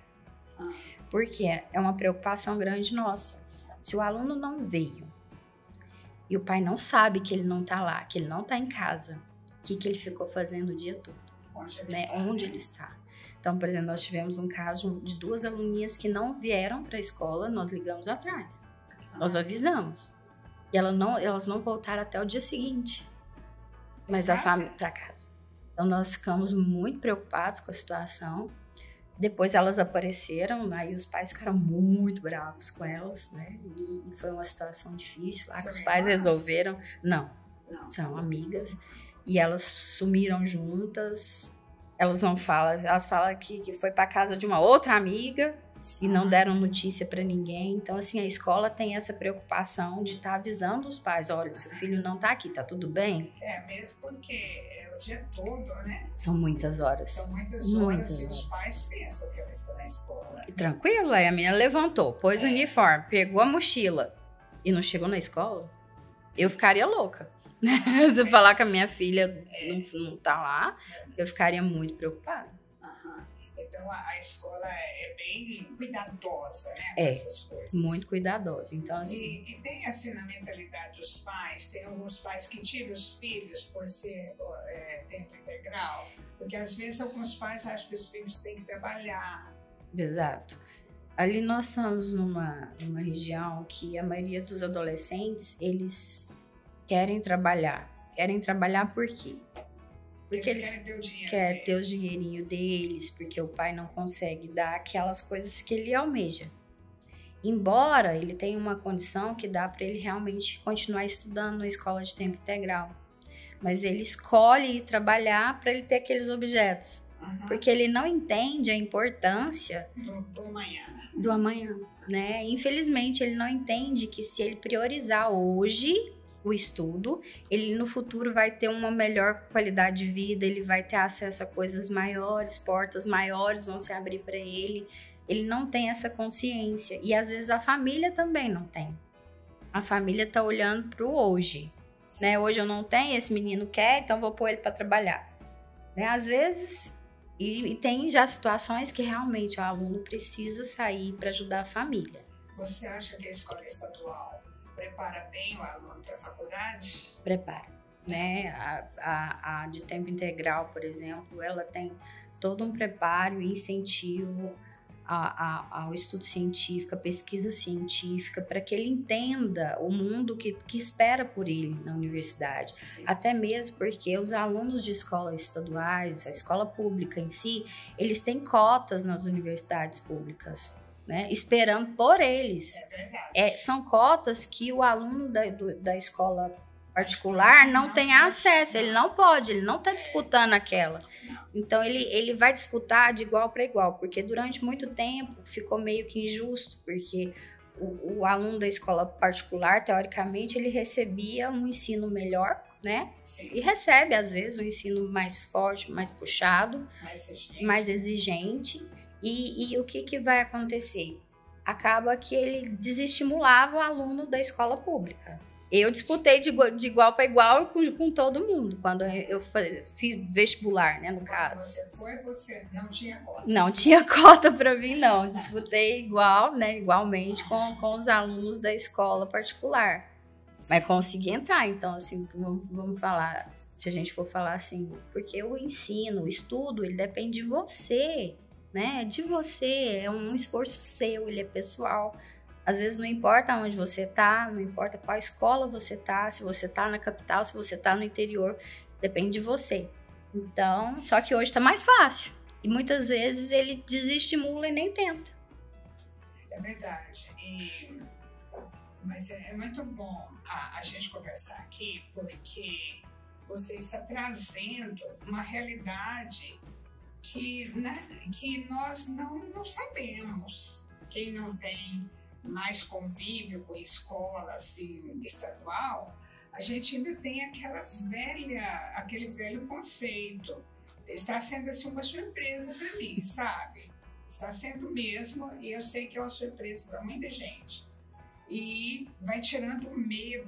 S1: Porque é uma preocupação grande nossa. Se o aluno não veio e o pai não sabe que ele não tá lá, que ele não tá em casa, o que ele ficou fazendo o dia todo? Onde ele está. Então, por exemplo, nós tivemos um caso de 2 aluninhas que não vieram para a escola, nós ligamos atrás. Nós avisamos. E elas não voltaram até o dia seguinte. Mas a família para casa. Então, nós ficamos muito preocupados com a situação. Depois elas apareceram, aí os pais ficaram muito bravos com elas, né? E foi uma situação difícil. Lá que os pais resolveram. Não, são amigas. E elas sumiram juntas. Elas não falam, elas falam que foi para casa de uma outra amiga e não deram notícia para ninguém. Então, assim, a escola tem essa preocupação de estar avisando os pais: olha, seu filho não tá aqui, tá tudo bem?
S2: Mesmo porque é o dia todo, né?
S1: São muitas horas.
S2: São muitas horas. E os pais pensam que ela está na escola.
S1: E tranquilo, aí a menina levantou, pôs o uniforme, pegou a mochila e não chegou na escola. Eu ficaria louca. Se eu falar que a minha filha não tá lá, eu ficaria muito preocupada.
S2: Então a escola é bem cuidadosa, né? Com essas coisas.
S1: Muito cuidadosa. Então, assim.
S2: E tem assim na mentalidade dos pais, tem alguns pais que tiram os filhos por ser tempo integral, porque às vezes alguns pais acham que os filhos têm que trabalhar.
S1: Exato. Ali nós estamos numa região que a maioria dos adolescentes, eles querem trabalhar. Querem trabalhar por quê? Porque eles querem ter o dinheirinho deles, porque o pai não consegue dar aquelas coisas que ele almeja. Embora ele tenha uma condição que dá para ele realmente continuar estudando na escola de tempo integral. Mas ele escolhe ir trabalhar para ele ter aqueles objetos. Porque ele não entende a importância do amanhã, né? Infelizmente, ele não entende que se ele priorizar hoje o estudo, ele no futuro vai ter uma melhor qualidade de vida, ele vai ter acesso a coisas maiores, portas maiores vão se abrir para ele. Ele não tem essa consciência. E às vezes a família também não tem. A família tá olhando pro hoje, né? Hoje eu não tenho, esse menino quer, então vou pôr ele para trabalhar. Né? Às vezes, e tem já situações que realmente o aluno precisa sair para ajudar a família.
S2: Você acha que a escola estadual prepara bem o aluno para a faculdade?
S1: Prepara, né? A de tempo integral, por exemplo, ela tem todo um preparo e incentivo ao estudo científico, à pesquisa científica, para que ele entenda o mundo que espera por ele na universidade. Sim. Até mesmo porque os alunos de escolas estaduais, a escola pública em si, eles têm cotas nas universidades públicas, né? Esperando por eles.
S2: É verdade.
S1: São cotas que o aluno da escola particular não tem acesso, ele não pode, ele não está disputando aquela. Então ele vai disputar de igual para igual, porque durante muito tempo ficou meio que injusto, porque o aluno da escola particular, teoricamente, ele recebia um ensino melhor, né?
S2: Sim.
S1: E recebe, às vezes, um ensino mais forte, mais puxado, mais exigente. E o que vai acontecer? Acaba que ele desestimulava o aluno da escola pública. Eu disputei de igual para igual com todo mundo, quando eu fiz vestibular, né, no caso.
S2: Você não tinha cota?
S1: Não tinha cota para mim, não. Disputei igualmente com os alunos da escola particular. Mas consegui entrar, então, assim, vamos falar, se a gente for falar assim, porque o ensino, o estudo, ele depende de você, né? De você, é um esforço seu, ele é pessoal. Às vezes não importa onde você tá, não importa qual escola você tá, se você tá na capital, se você tá no interior, depende de você. Então, só que hoje tá mais fácil. E muitas vezes ele desestimula e nem tenta.
S2: É verdade. E Mas é muito bom a gente conversar aqui, porque você está trazendo uma realidade que nós não sabemos. Quem não tem mais convívio com escola assim, estadual, a gente ainda tem aquele velho conceito. Está sendo assim, uma surpresa para mim, sabe? Está sendo mesmo, e eu sei que é uma surpresa para muita gente. E vai tirando o medo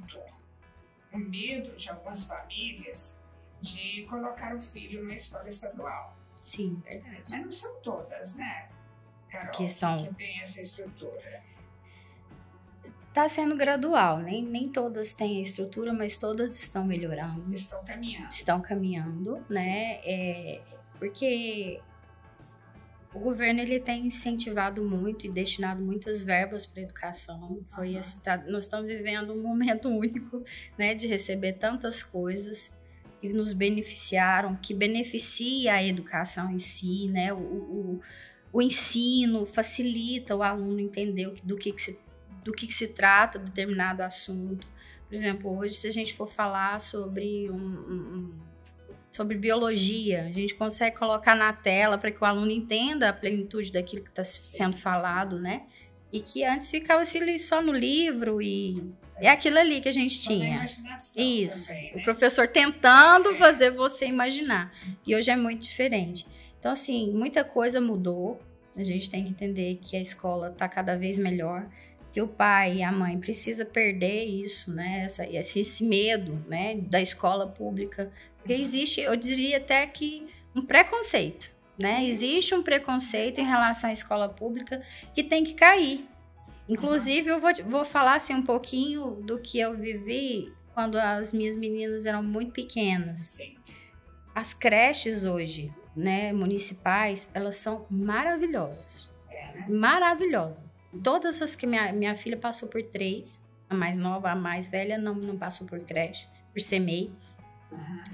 S2: de algumas famílias de colocar o filho na escola estadual.
S1: Sim.
S2: Verdade. Mas não são todas, né, Carol, que tem essa estrutura.
S1: Está sendo gradual, nem todas têm a estrutura, mas todas estão melhorando. Estão caminhando, né? Porque o governo ele tem incentivado muito e destinado muitas verbas para a educação. Nós estamos vivendo um momento único, né, de receber tantas coisas que nos beneficiaram, que beneficia a educação em si, né? O ensino facilita o aluno entender do que se trata determinado assunto. Por exemplo, hoje, se a gente for falar sobre sobre biologia, a gente consegue colocar na tela para que o aluno entenda a plenitude daquilo que está sendo falado, né? E que antes ficava assim, só no livro e é aquilo ali que a gente tinha. Isso, também, né? O professor tentando fazer você imaginar. E hoje é muito diferente. Então, assim, muita coisa mudou. A gente tem que entender que a escola está cada vez melhor, que o pai e a mãe precisam perder isso, né? Esse medo, né, da escola pública. Porque existe, eu diria até que um preconceito, né? Existe um preconceito em relação à escola pública que tem que cair. Inclusive, eu vou falar assim, um pouquinho do que eu vivi quando as minhas meninas eram muito pequenas.
S2: Sim.
S1: As creches hoje, né, municipais, elas são maravilhosas.
S2: Né?
S1: Maravilhosas. Todas as que minha filha passou por 3, a mais nova, a mais velha não passou por creche, por CEMEI.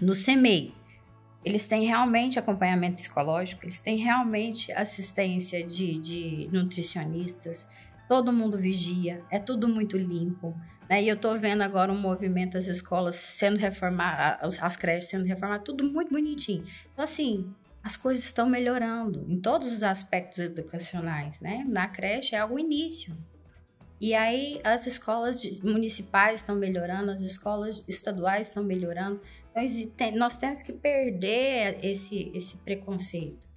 S1: No CEMEI, eles têm realmente acompanhamento psicológico, eles têm realmente assistência de nutricionistas, todo mundo vigia, é tudo muito limpo, né? E eu tô vendo agora um movimento das escolas sendo reformadas, as creches sendo reformadas, tudo muito bonitinho. Então, assim, as coisas estão melhorando em todos os aspectos educacionais, né? Na creche é o início. E aí as escolas municipais estão melhorando, as escolas estaduais estão melhorando. Então, nós temos que perder esse preconceito.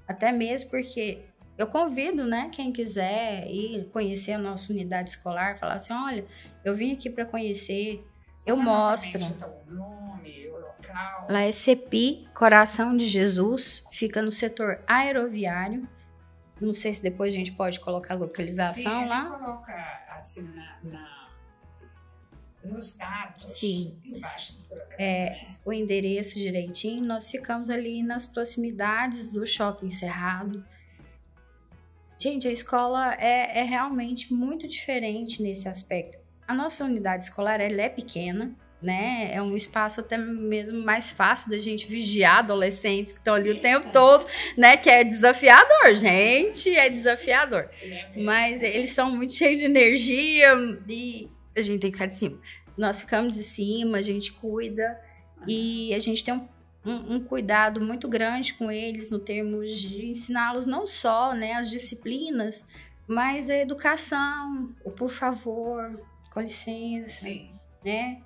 S1: Até mesmo porque eu convido, né, quem quiser ir conhecer a nossa unidade escolar, falar assim, olha, eu vim aqui para conhecer, eu mostro.
S2: O nome, o local.
S1: Lá é CEPI, Coração de Jesus, fica no setor aeroviário. Não sei se depois a gente pode colocar a localização. Sim, lá.
S2: Coloca assim nos dados.
S1: Sim.
S2: Embaixo do programa.
S1: O endereço direitinho. Nós ficamos ali nas proximidades do Shopping Cerrado. Gente, a escola é realmente muito diferente nesse aspecto. A nossa unidade escolar ela é pequena, né? É um espaço até mesmo mais fácil da gente vigiar adolescentes que estão ali o tempo todo, né? Que é desafiador, gente, é desafiador. Mas eles são muito cheios de energia e a gente tem que ficar de cima. Nós ficamos de cima, a gente cuida e a gente tem um cuidado muito grande com eles no termos de ensiná-los não só, né, as disciplinas, mas a educação, o por favor, com licença,
S2: sim,
S1: né?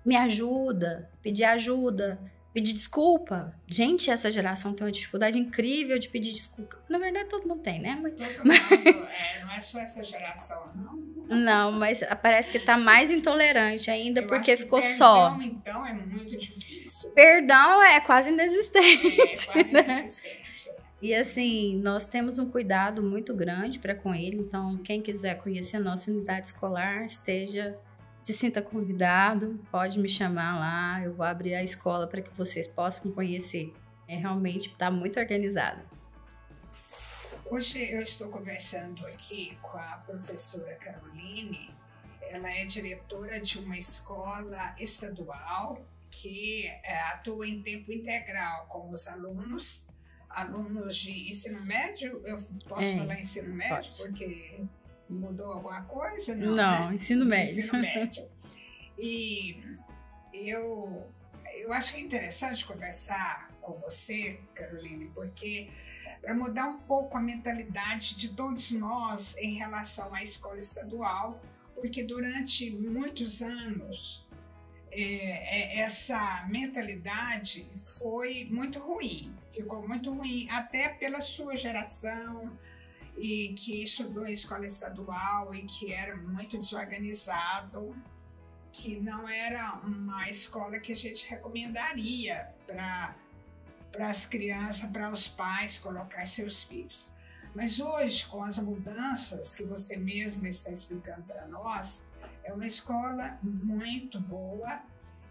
S1: Me ajuda, pedir desculpa. Gente, essa geração tem uma dificuldade incrível de pedir desculpa. Na verdade, todo mundo tem, né?
S2: Não é só essa geração, não.
S1: Não, mas parece que tá mais intolerante ainda, porque ficou
S2: perdão,
S1: só.
S2: Então, é muito difícil.
S1: Perdão é quase inexistente.
S2: Quase inexistente.
S1: E assim, nós temos um cuidado muito grande para com ele. Então, quem quiser conhecer a nossa unidade escolar, se sinta convidado, pode me chamar lá, eu vou abrir a escola para que vocês possam conhecer. Realmente está muito organizado.
S2: Hoje eu estou conversando aqui com a professora Caroline. Ela é diretora de uma escola estadual que atua em tempo integral com os alunos de ensino médio. Eu posso falar ensino médio?
S1: Pode.
S2: Porque Mudou alguma coisa? Não,
S1: Não,
S2: né?
S1: ensino médio.
S2: Ensino médio. E eu acho que é interessante conversar com você, Caroline, porque para mudar um pouco a mentalidade de todos nós em relação à escola estadual, porque durante muitos anos essa mentalidade foi muito ruim, ficou muito ruim, até pela sua geração, e que estudou em escola estadual e que era muito desorganizado, que não era uma escola que a gente recomendaria para as crianças, para os pais colocar seus filhos. Mas hoje, com as mudanças que você mesma está explicando para nós, é uma escola muito boa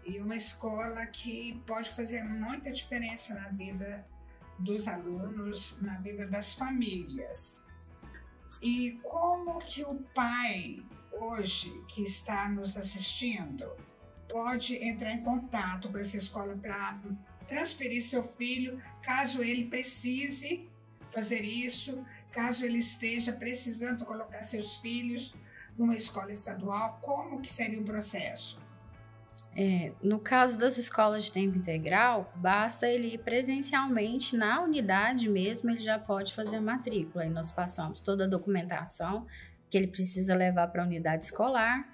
S2: e uma escola que pode fazer muita diferença na vida dos alunos, na vida das famílias. E como que o pai, hoje, que está nos assistindo, pode entrar em contato com essa escola para transferir seu filho, caso ele precise fazer isso, caso ele esteja precisando colocar seus filhos numa escola estadual, como que seria o processo?
S1: No caso das escolas de tempo integral, basta ele ir presencialmente na unidade mesmo, ele já pode fazer a matrícula. E nós passamos toda a documentação que ele precisa levar para a unidade escolar,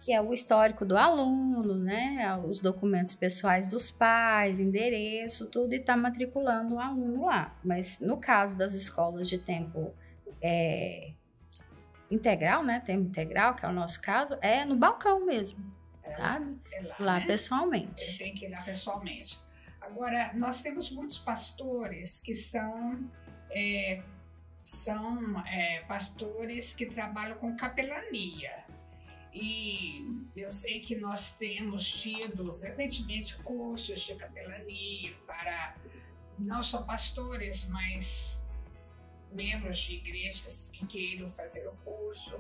S1: que é o histórico do aluno, né? Os documentos pessoais dos pais, endereço, tudo, e está matriculando o aluno lá. Mas no caso das escolas de tempo integral, né? Tempo integral, que é o nosso caso, é no balcão mesmo, sabe? Lá, né? Pessoalmente.
S2: Ele tem que ir lá pessoalmente. Agora, nós temos muitos pastores que são pastores que trabalham com capelania. E eu sei que nós temos tido frequentemente cursos de capelania para não só pastores, mas membros de igrejas que queiram fazer o curso.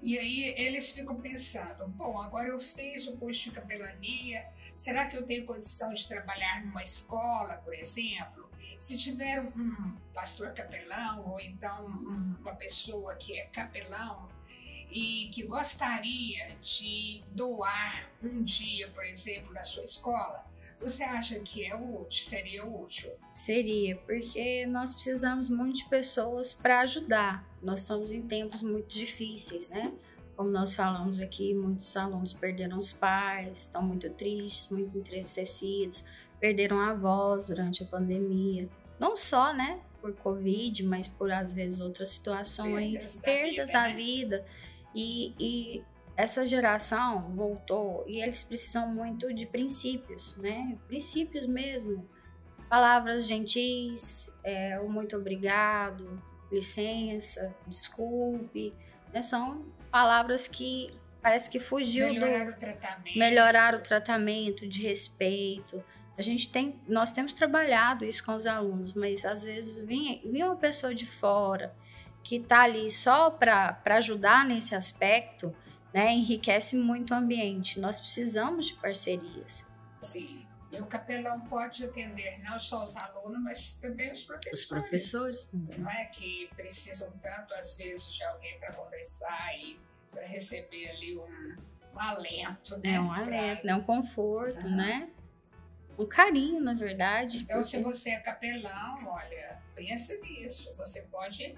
S2: E aí eles ficam pensando, bom, agora eu fiz o curso de capelania, será que eu tenho condição de trabalhar numa escola, por exemplo? Se tiver um pastor capelão ou então uma pessoa que é capelão e que gostaria de doar um dia, por exemplo, na sua escola, você acha que seria útil?
S1: Seria, porque nós precisamos muito de pessoas para ajudar. Nós estamos em tempos muito difíceis, né? Como nós falamos aqui, muitos alunos perderam os pais, estão muito tristes, muito entristecidos, perderam avós durante a pandemia. Não só, né, por Covid, mas por, às vezes, outras situações, perdas da vida. E essa geração voltou e eles precisam muito de princípios, né? Princípios mesmo. Palavras gentis, o muito obrigado, licença, desculpe. Né? São palavras que parece que fugiu melhorar o tratamento, de respeito. Nós temos trabalhado isso com os alunos, mas às vezes vinha uma pessoa de fora que está ali só para ajudar nesse aspecto, né, enriquece muito o ambiente. Nós precisamos de parcerias.
S2: Sim, e o capelão pode atender não só os alunos, mas também os professores.
S1: Os professores também.
S2: Não é que precisam tanto, às vezes, de alguém para conversar e para receber ali um alento, né?
S1: Um alento, né? Um conforto, né? Um carinho, na verdade.
S2: Então, se você é capelão, olha, pensa nisso. Você pode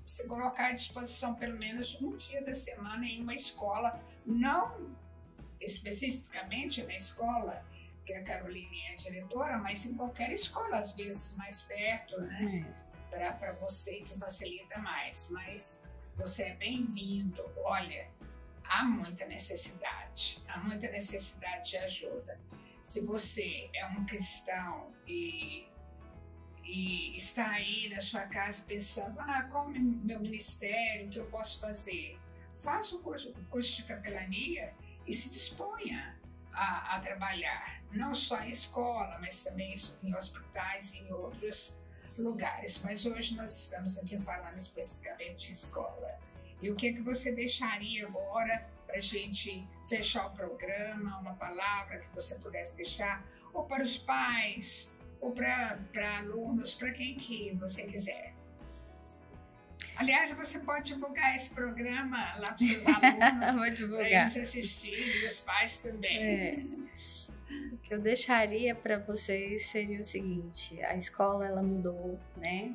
S2: se colocar à disposição pelo menos um dia da semana em uma escola, não especificamente na escola que a Caroline é diretora, mas em qualquer escola, às vezes mais perto, né? Para você que facilita mais. Mas você é bem-vindo. Olha, há muita necessidade de ajuda. Se você é um cristão e está aí na sua casa pensando, qual é o meu ministério, o que eu posso fazer? Faça o curso de capelania e se disponha a trabalhar, não só em escola, mas também em hospitais e em outros lugares. Mas hoje nós estamos aqui falando especificamente de escola. E o que você deixaria agora para a gente fechar o programa, uma palavra que você pudesse deixar, ou para os pais, ou para alunos, para quem que você quiser? Aliás, você pode divulgar esse programa lá para os seus alunos,
S1: Vou divulgar.
S2: para eles assistirem, e os pais também.
S1: O que eu deixaria para vocês seria o seguinte: a escola ela mudou, né?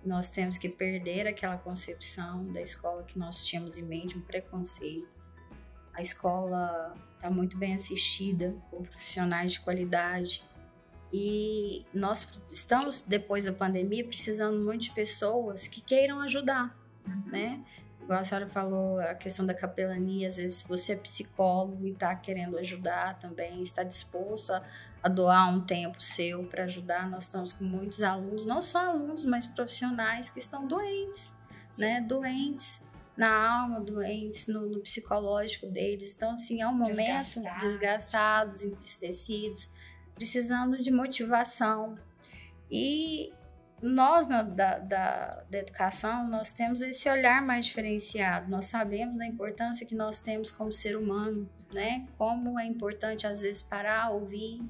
S1: Nós temos que perder aquela concepção da escola que nós tínhamos em mente, um preconceito. A escola está muito bem assistida, com profissionais de qualidade. E nós estamos, depois da pandemia, precisando muito de pessoas que queiram ajudar, né? Igual a senhora falou, a questão da capelania, às vezes você é psicólogo e está querendo ajudar também, está disposto a doar um tempo seu para ajudar. Nós estamos com muitos alunos, não só alunos, mas profissionais que estão doentes, né? Doentes na alma, doentes no psicológico deles. Então, assim, é um momento desgastados, entristecidos, precisando de motivação. E nós, da educação, nós temos esse olhar mais diferenciado. Nós sabemos da importância que nós temos como ser humano, né? Como é importante, às vezes, parar, ouvir,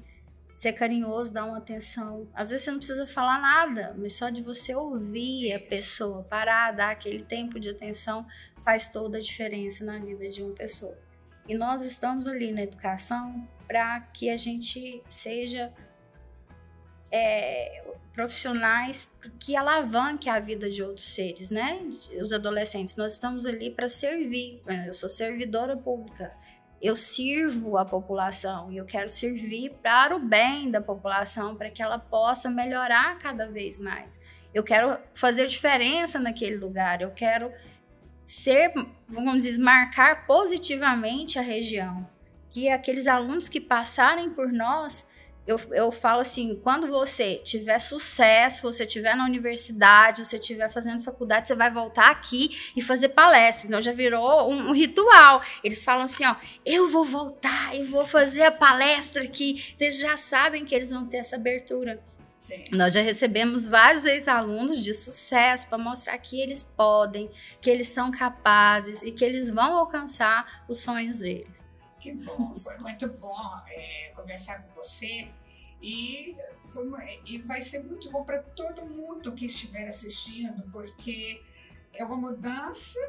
S1: ser carinhoso, dar uma atenção. Às vezes você não precisa falar nada, mas só de você ouvir a pessoa, parar, dar aquele tempo de atenção, faz toda a diferença na vida de uma pessoa. E nós estamos ali na educação para que a gente seja profissionais que alavanquem a vida de outros seres, né? Os adolescentes, nós estamos ali para servir. Eu sou servidora pública, eu sirvo a população e eu quero servir para o bem da população, para que ela possa melhorar cada vez mais. Eu quero fazer diferença naquele lugar, eu quero vamos dizer, marcar positivamente a região, que aqueles alunos que passarem por nós, eu falo assim, quando você tiver sucesso, você estiver na universidade, você estiver fazendo faculdade, você vai voltar aqui e fazer palestra. Então já virou um ritual. Eles falam assim, ó, eu vou voltar e vou fazer a palestra aqui. Eles já sabem que eles vão ter essa abertura. Sim. Nós já recebemos vários ex-alunos de sucesso para mostrar que eles podem, que eles são capazes e que eles vão alcançar os sonhos deles.
S2: Que bom, foi muito bom conversar com você e vai ser muito bom para todo mundo que estiver assistindo, porque é uma mudança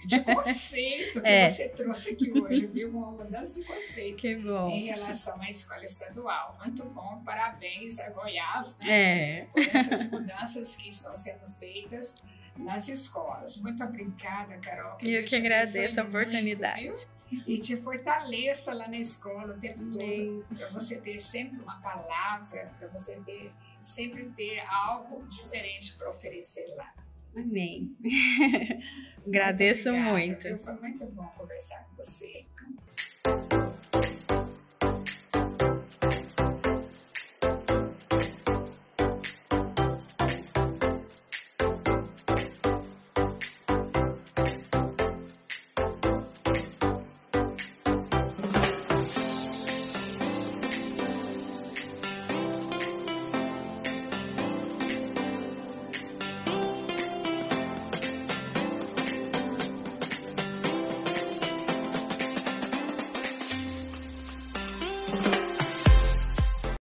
S2: de conceito que você trouxe aqui hoje, viu? Uma mudança de conceito.
S1: Que bom.
S2: Em relação à escola estadual. Muito bom, parabéns a Goiás, né? Por essas mudanças que estão sendo feitas nas escolas. Muito obrigada, Carol.
S1: Eu que agradeço a oportunidade.
S2: Muito, e te fortaleça lá na escola o tempo todo, para você ter sempre uma palavra, para você sempre ter algo diferente para oferecer lá.
S1: Amém. Agradeço muito.
S2: Foi muito bom conversar com você.